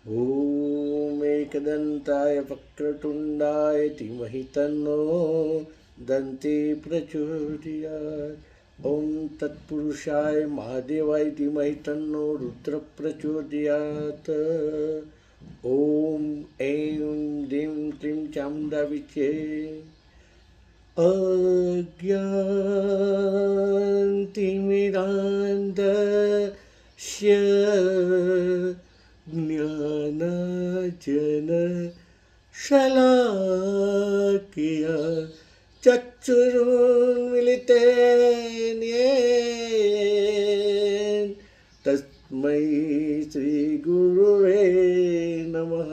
ॐ एकदन्ताय वक्रतुण्डाय धीमहि तन्नो दन्ती प्रचोदयात्। ॐ तत्पुरुषाय महादेवाय धीमहि तन्नो रुद्र प्रचोदयात्। ॐ ऐं ह्रीं क्लीं चामुण्डा विचे अज्ञानतिमिरान्धस्य ज्ञानाञ्जनशलाकया चक्षुरुन्मीलितेन येन तस्मै श्रीगुरुवे नमः।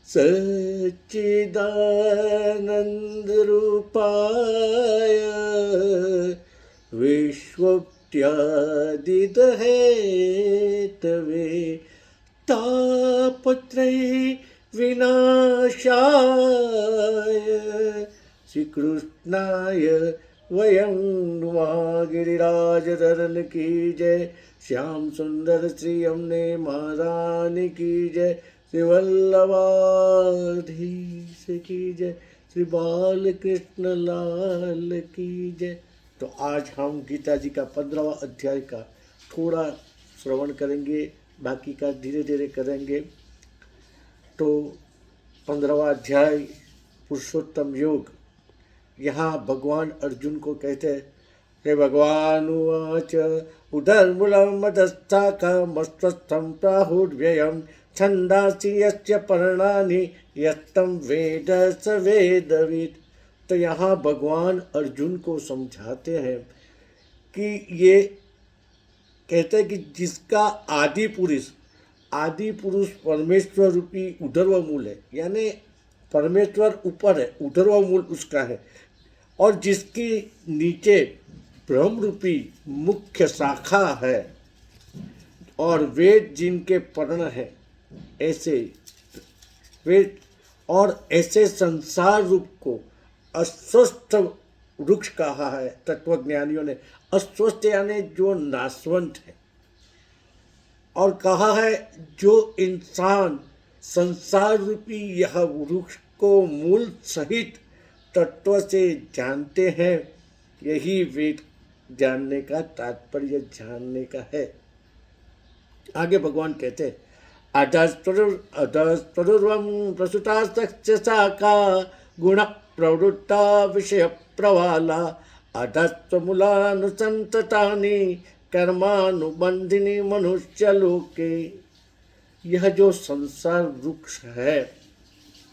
सच्चिदानन्दरूपाय विश्वोत्पत्यादिहेतवे तापत्रयी विनाशाय श्रीकृष्णाय वयं नुमः। गिरिराजधरन की जय, श्याम सुंदर श्री यमुने महारानी की जय, श्री वल्लभाधीश की जय, श्री बाल कृष्ण लाल की जय। तो आज हम गीता जी का 15वां अध्याय का थोड़ा श्रवण करेंगे, बाकी का धीरे धीरे करेंगे। तो 15वां अध्याय पुरुषोत्तम योग। यहाँ भगवान अर्जुन को कहते हैं, हे भगवान उवाच उदर्मुलं मदस्थाकमस्वस्थं प्राहुर्व्ययं छन्दांसि यस्य पर्णानि यत्तं वेद स वेदवित्। तो यहाँ भगवान अर्जुन को समझाते हैं कि ये कहते हैं कि जिसका आदि पुरुष परमेश्वर रूपी उधर्व मूल है, यानी परमेश्वर ऊपर है, उधर्व मूल उसका है, और जिसकी नीचे ब्रह्म रूपी मुख्य शाखा है, और वेद जिनके पर्ण है, ऐसे वेद और ऐसे संसार रूप को अस्वस्थ वृक्ष कहा है तत्वज्ञानियों ने। अस्वस्थ यानी जो नाशवंत है, और कहा है जो इंसान संसार रूपी यह वृक्ष को मूल सहित तत्व से जानते हैं, यही वेद जानने का तात्पर्य जानने का है। आगे भगवान कहते हैं, अधस्तुर्वं प्रसुता शाखा गुण प्रवृत्ता विषय प्रवाला अधस्त्वमूलानुसंततानि कर्मानुबंधिनी मनुष्य लोके। यह जो संसार वृक्ष है,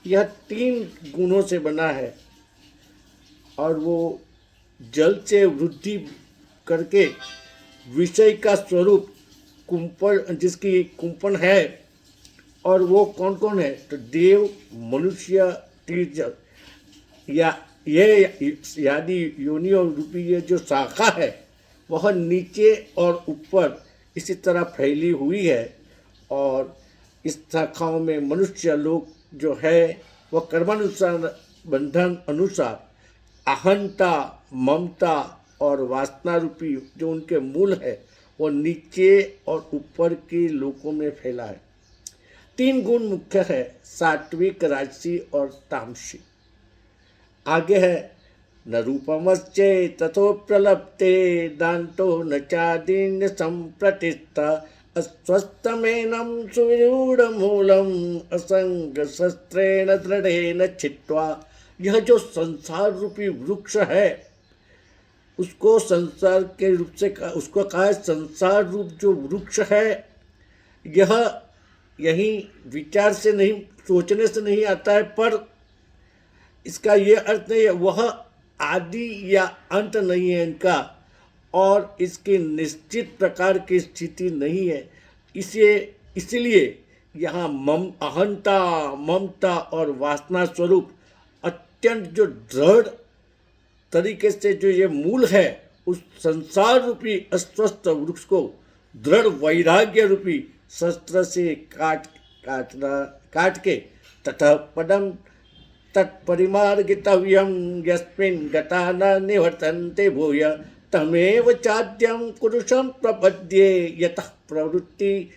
यह 3 गुणों से बना है, और वो जल से वृद्धि करके विषय का स्वरूप कुंपण, जिसकी कुंपण है, और वो कौन कौन है, तो देव, मनुष्य, तीर्थ, या ये यादि योनियों रूपी ये जो शाखा है, वह नीचे और ऊपर इसी तरह फैली हुई है। और इस शाखाओं में मनुष्य लोग जो है, वह कर्मानुसार बंधन अनुसार अहंता, ममता और वासना रूपी जो उनके मूल है, वो नीचे और ऊपर के लोकों में फैला है। 3 गुण मुख्य है, सात्विक, राजसी और तामसी। आगे है, न रूपमस्ये तथो प्रलप्ते दान्तो न चादीन्य संप्रतिष्ठा अस्वस्थमेनं सुविरूढ़मूलम् असंग शस्त्रेण दृढ़ेन छित्त्वा। यह जो संसार रूपी वृक्ष है, उसको संसार के रूप से उसको कहा है संसार रूप जो वृक्ष है, यह यही विचार से नहीं, सोचने से नहीं आता है, पर इसका ये अर्थ नहीं है वह आदि या अंत नहीं है इनका, और इसकी निश्चित प्रकार की स्थिति नहीं है। इसलिए यहाँ अहंता, ममता और वासना स्वरूप अत्यंत जो दृढ़ तरीके से जो ये मूल है, उस संसार रूपी अस्वस्थ वृक्ष को दृढ़ वैराग्य रूपी शस्त्र से काट के तथा पदम तत्परिमार्गितव्यं यस्मिन् गता न निवर्तन्ते भूय तमेव चाद्यं पुरुषं प्रपद्ये यतः प्रवृत्ति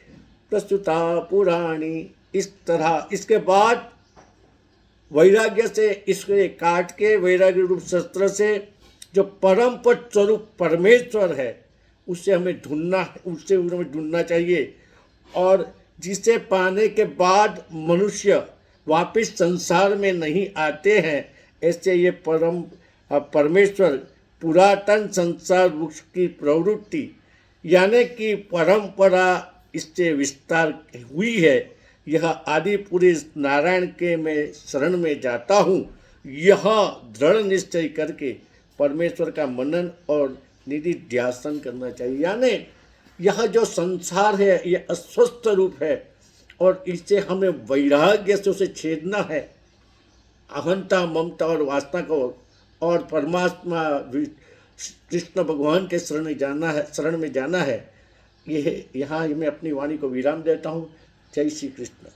प्रस्तुता पुराणी। इस तरह इसके बाद वैराग्य से इसके काट के वैराग्य रूप शस्त्र से जो परम पद स्वरूप परमेश्वर है उससे हमें ढूंढना चाहिए। और जिसे पाने के बाद मनुष्य वापस संसार में नहीं आते हैं, ऐसे ये परमेश्वर पुरातन संसार वृक्ष की प्रवृत्ति यानी कि परंपरा इससे विस्तार हुई है। यह आदि पुरुष नारायण के मैं शरण में जाता हूँ, यह दृढ़ निश्चय करके परमेश्वर का मनन और निधि ध्यान करना चाहिए। यानी यह जो संसार है यह अस्वस्थ रूप है और इससे हमें वैराग्य से उसे छेदना है, अहंता ममता और वासना को, और परमात्मा कृष्ण भगवान के शरण में जाना है। यह यहाँ मैं अपनी वाणी को विराम देता हूँ। जय श्री कृष्ण।